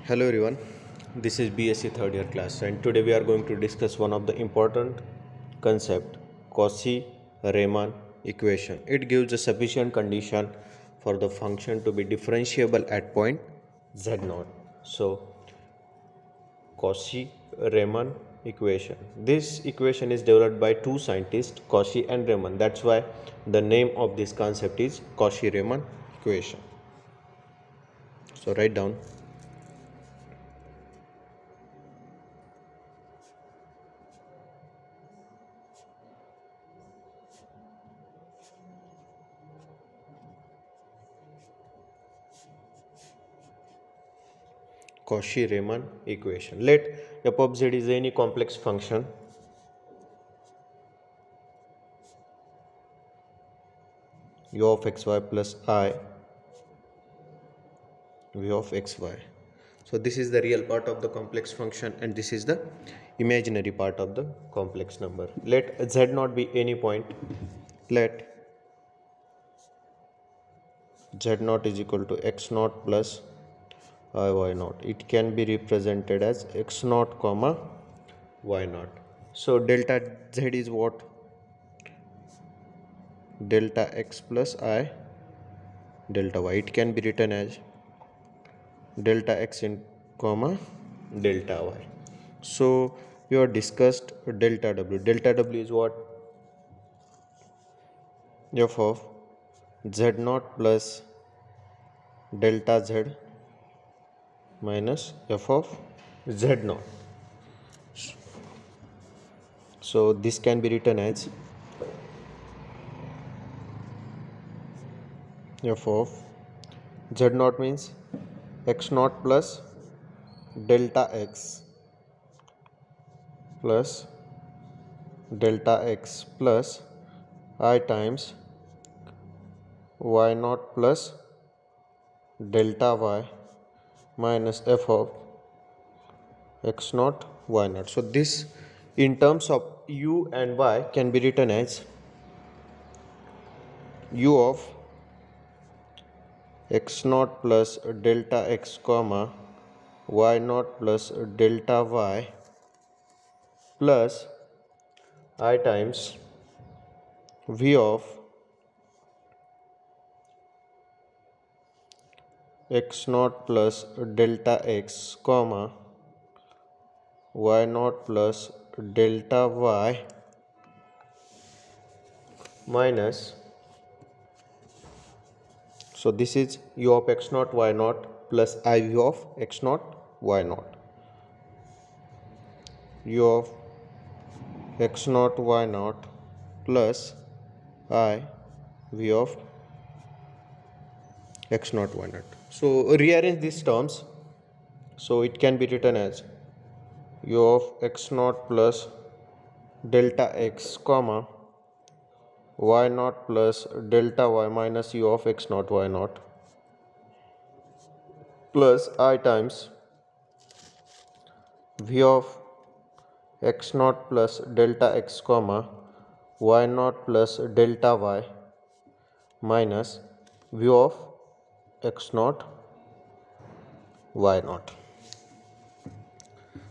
Hello everyone, this is BSc third year class and today we are going to discuss one of the important concept, Cauchy-Riemann equation. It gives a sufficient condition for the function to be differentiable at point z0. So Cauchy-Riemann equation. This equation is developed by two scientists, Cauchy and Riemann. That's why the name of this concept is Cauchy-Riemann equation. So write down Cauchy-Riemann equation. Let f of z is any complex function u of xy plus I v of xy. So this is the real part of the complex function and this is the imaginary part of the complex number. Let z not be any point. Let z naught is equal to x naught plus I y naught. It can be represented as x naught comma y naught. So delta z is what? Delta x plus I delta y. It can be written as delta x in comma delta y. So we have discussed delta w. Delta w is what? F of z naught plus delta z minus f of z naught. So this can be written as f of z naught means x naught plus delta x plus delta x plus I times y naught plus delta y minus f of x naught y naught. So this in terms of u and y can be written as u of x naught plus delta x comma y naught plus delta y plus I times v of x naught plus delta x comma y naught plus delta y minus, so this is u of x naught y naught plus I v of x naught y naught, u of x naught y naught plus I v of x naught y naught. So rearrange these terms. So it can be written as u of x naught plus delta x comma y naught plus delta y minus u of x naught y naught plus I times v of x naught plus delta x comma y naught plus delta y minus v of x naught y naught.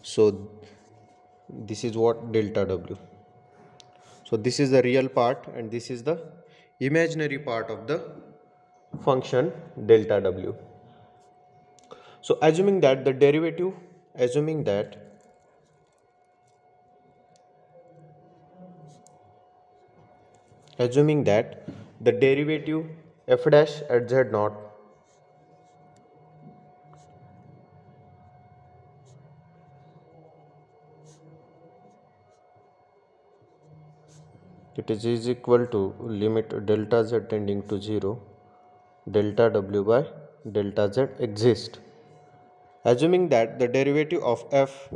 So this is what delta w. So this is the real part and this is the imaginary part of the function delta w. So assuming that the derivative, assuming that the derivative f dash at z naught it is equal to limit delta z tending to 0 delta w by delta z exists. Assuming that the derivative of f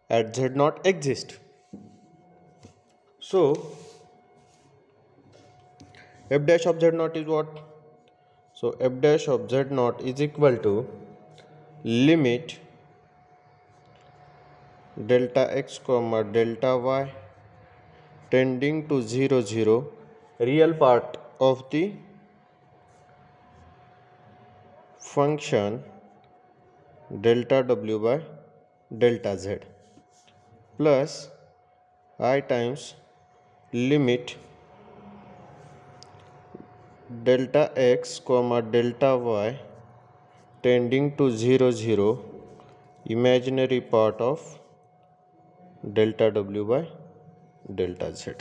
at z naught exists. So f dash of z naught is what? So f dash of z naught is equal to limit delta x comma delta y tending to 0 0 real part of the function delta w by delta z plus I times limit delta x comma delta y tending to 0 0 imaginary part of delta w by delta z.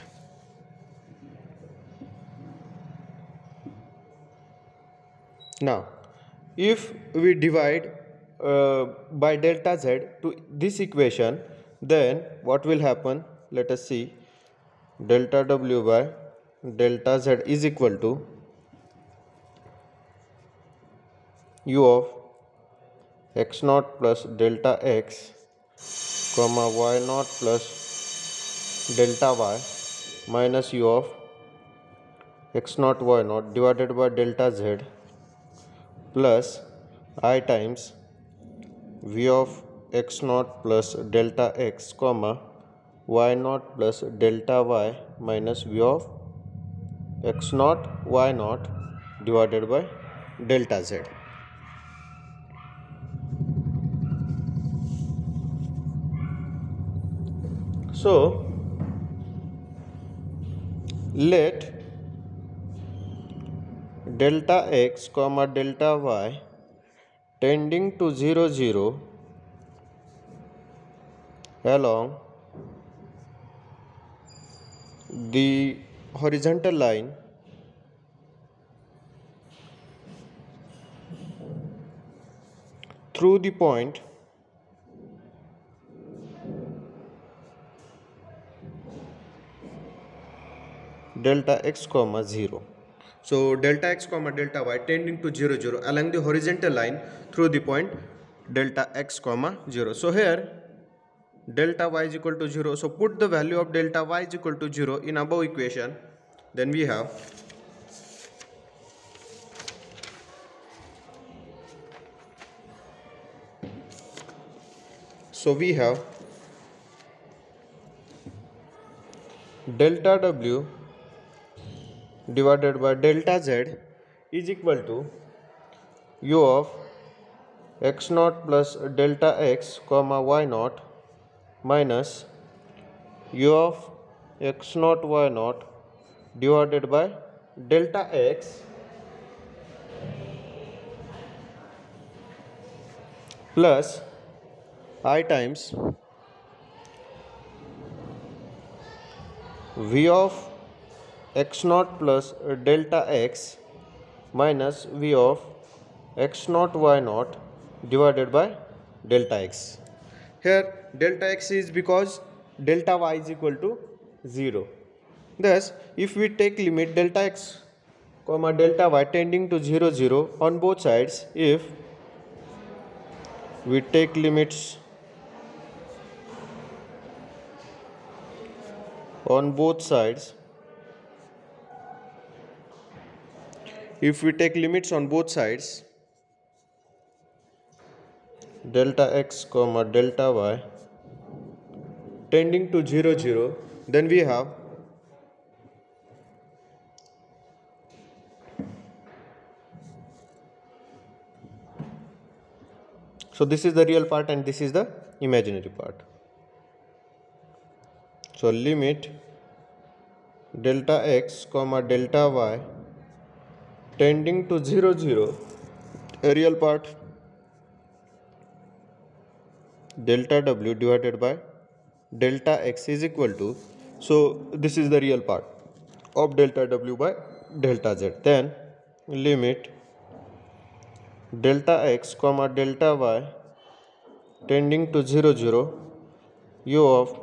Now if we divide by delta z to this equation, then what will happen? Let us see. Delta w by delta z is equal to u of x naught plus delta x comma y naught plus delta y minus u of x naught y naught divided by delta z plus I times v of x naught plus delta x comma y naught plus delta y minus v of x naught y naught divided by delta z. So let delta x comma delta y tending to 0 0 along the horizontal line through the point delta x comma 0. So delta x comma delta y tending to 0 0 along the horizontal line through the point delta x comma 0. So here delta y is equal to 0. So put the value of delta y is equal to 0 in above equation. Then we have delta w divided by delta z is equal to u of x naught plus delta x comma y naught minus u of x naught y naught divided by delta x plus I times v of x naught plus delta x minus v of x naught y naught divided by delta x. Here delta x is because delta y is equal to 0. Thus if we take limit delta x comma delta y tending to 0 0 on both sides, if we take limits on both sides, delta x comma delta y tending to 0 0, then we have so this is the real part and this is the imaginary part. So limit delta x comma delta y tending to 0 0, a real part delta w divided by delta x is equal to, so this is the real part of delta w by delta z. Then limit delta x comma delta y tending to 0 0 u of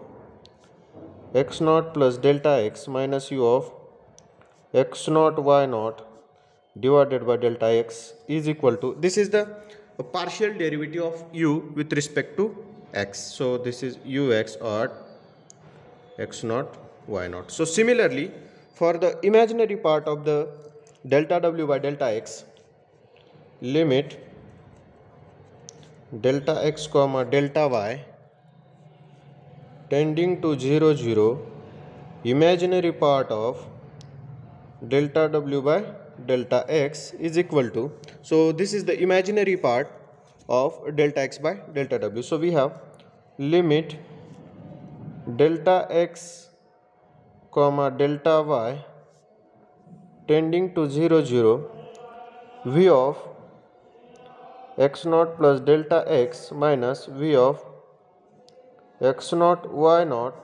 x naught plus delta x minus u of x naught y naught divided by delta x is equal to, this is the partial derivative of u with respect to x. So this is ux or x naught y naught. So similarly for the imaginary part of the delta w by delta x, limit delta x comma delta y tending to 0 0 imaginary part of delta w by delta x is equal to, so this is the imaginary part of delta x by delta w. So we have limit delta x comma delta y tending to 0 0 v of x naught plus delta x minus v of x naught y naught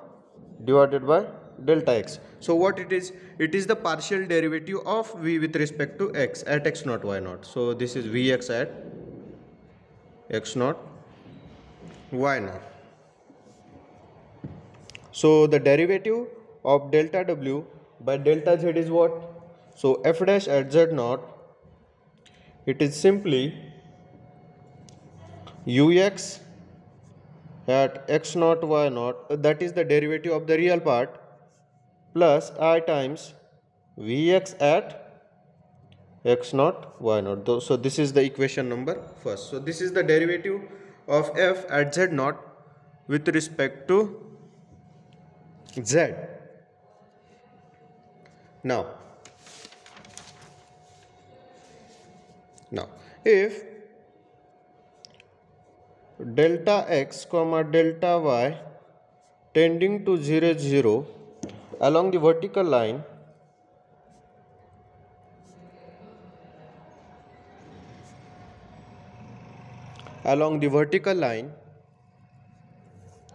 divided by delta x. So what it is? It is the partial derivative of v with respect to x at x naught y naught. So this is vx at x naught y naught. So the derivative of delta w by delta z is what? So f dash at z naught, it is simply ux at x naught y naught, that is the derivative of the real part, plus I times vx at x naught y naught. So this is the equation number first. So this is the derivative of f at z naught with respect to z. Now if delta x comma delta y tending to 0 0 along the vertical line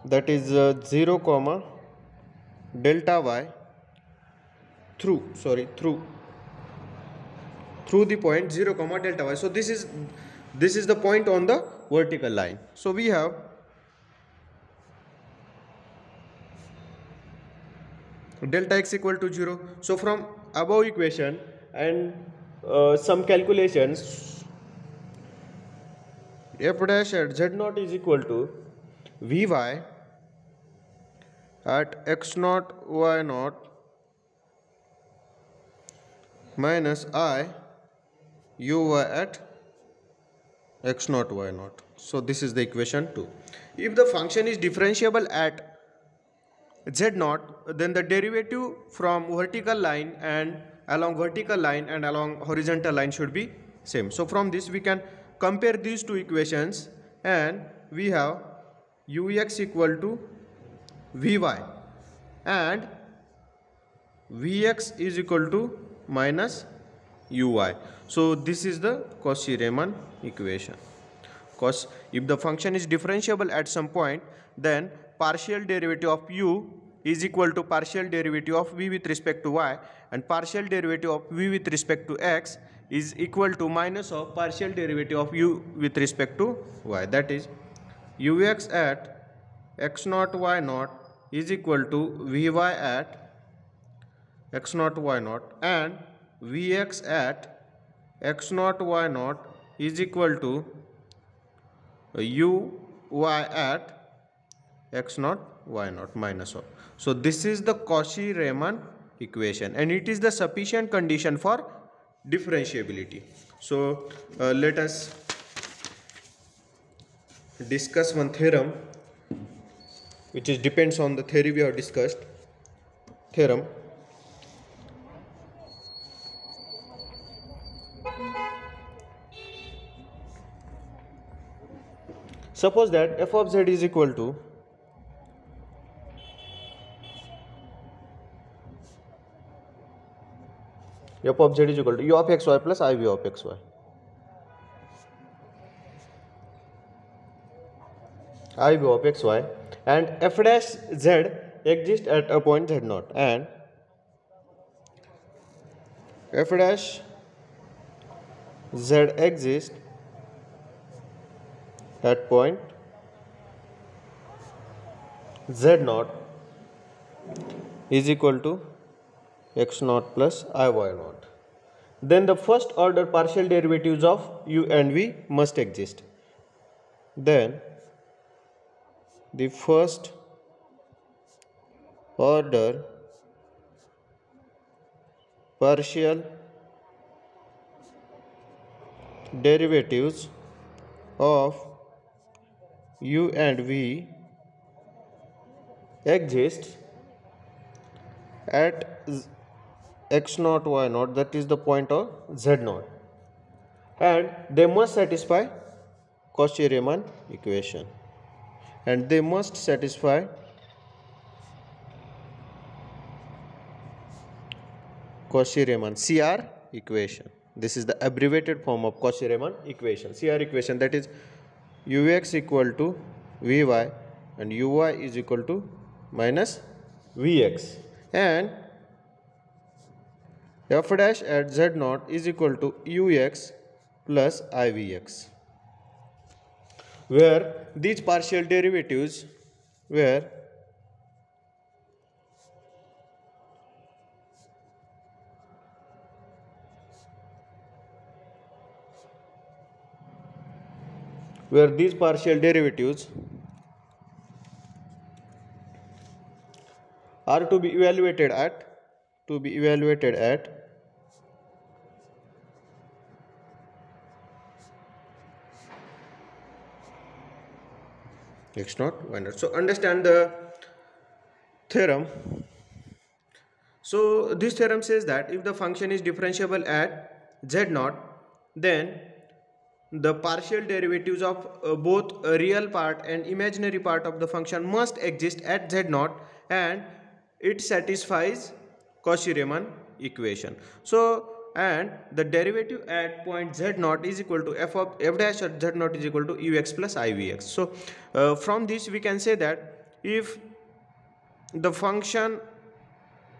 that is 0 comma delta y through the point 0 comma delta y. So this is the point on the vertical line. So we have delta x equal to 0. So from above equation and some calculations, f dash at z naught is equal to vy at x naught y naught minus I uy at x naught y naught. So this is the equation 2. If the function is differentiable at z naught, then the derivative from vertical line and along horizontal line should be same. So from this we can compare these two equations, and we have ux equal to vy and vx is equal to minus uy. So this is the Cauchy-Riemann equation. Because if the function is differentiable at some point, then partial derivative of u is equal to partial derivative of v with respect to y, and partial derivative of v with respect to x is equal to minus of partial derivative of u with respect to y. That is ux at x naught y naught is equal to vy at x naught y naught, and vx at x naught y naught is equal to uy at x naught y naught minus of. So this is the Cauchy-Riemann equation, and it is the sufficient condition for differentiability. So let us discuss one theorem which is depends on the theory we have discussed. Theorem: suppose that f of z is equal to u of xy plus iv of xy. iv of xy, and f dash z exists at a point z naught, and f dash z exists at point z naught is equal to x naught plus iy naught. Then the first order partial derivatives of u and v must exist. Then the first order partial derivatives of u and v exist at x naught y naught, that is the point of z naught, and they must satisfy Cauchy-Riemann equation, and they must satisfy Cauchy-Riemann CR equation. This is the abbreviated form of Cauchy-Riemann equation. CR equation, that is ux equal to vy and uy is equal to minus vx, and f dash at z naught is equal to ux plus ivx, where these partial derivatives where these partial derivatives are to be evaluated at x naught y naught. So understand the theorem. So this theorem says that if the function is differentiable at z naught, then the partial derivatives of both a real part and imaginary part of the function must exist at z naught, and it satisfies Cauchy-Riemann equation. So, and the derivative at point z naught is equal to f dash at z naught is equal to ux plus ivx. So from this we can say that if the function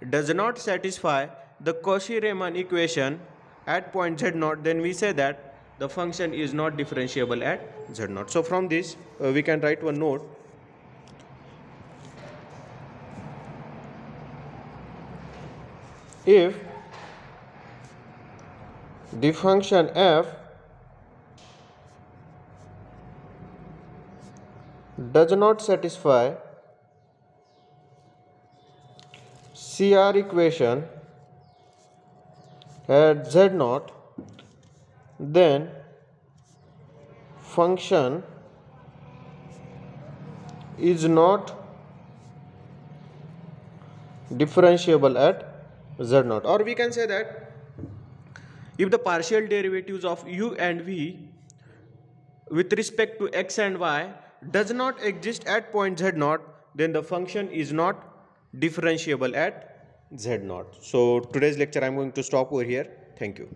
does not satisfy the Cauchy-Riemann equation at point z naught, then we say that the function is not differentiable at z naught. So from this we can write one note. If the function f does not satisfy CR equation at z naught, then function is not differentiable at z naught. Or we can say that if the partial derivatives of u and v with respect to x and y does not exist at point z naught, then the function is not differentiable at z naught. So today's lecture I am going to stop over here. Thank you.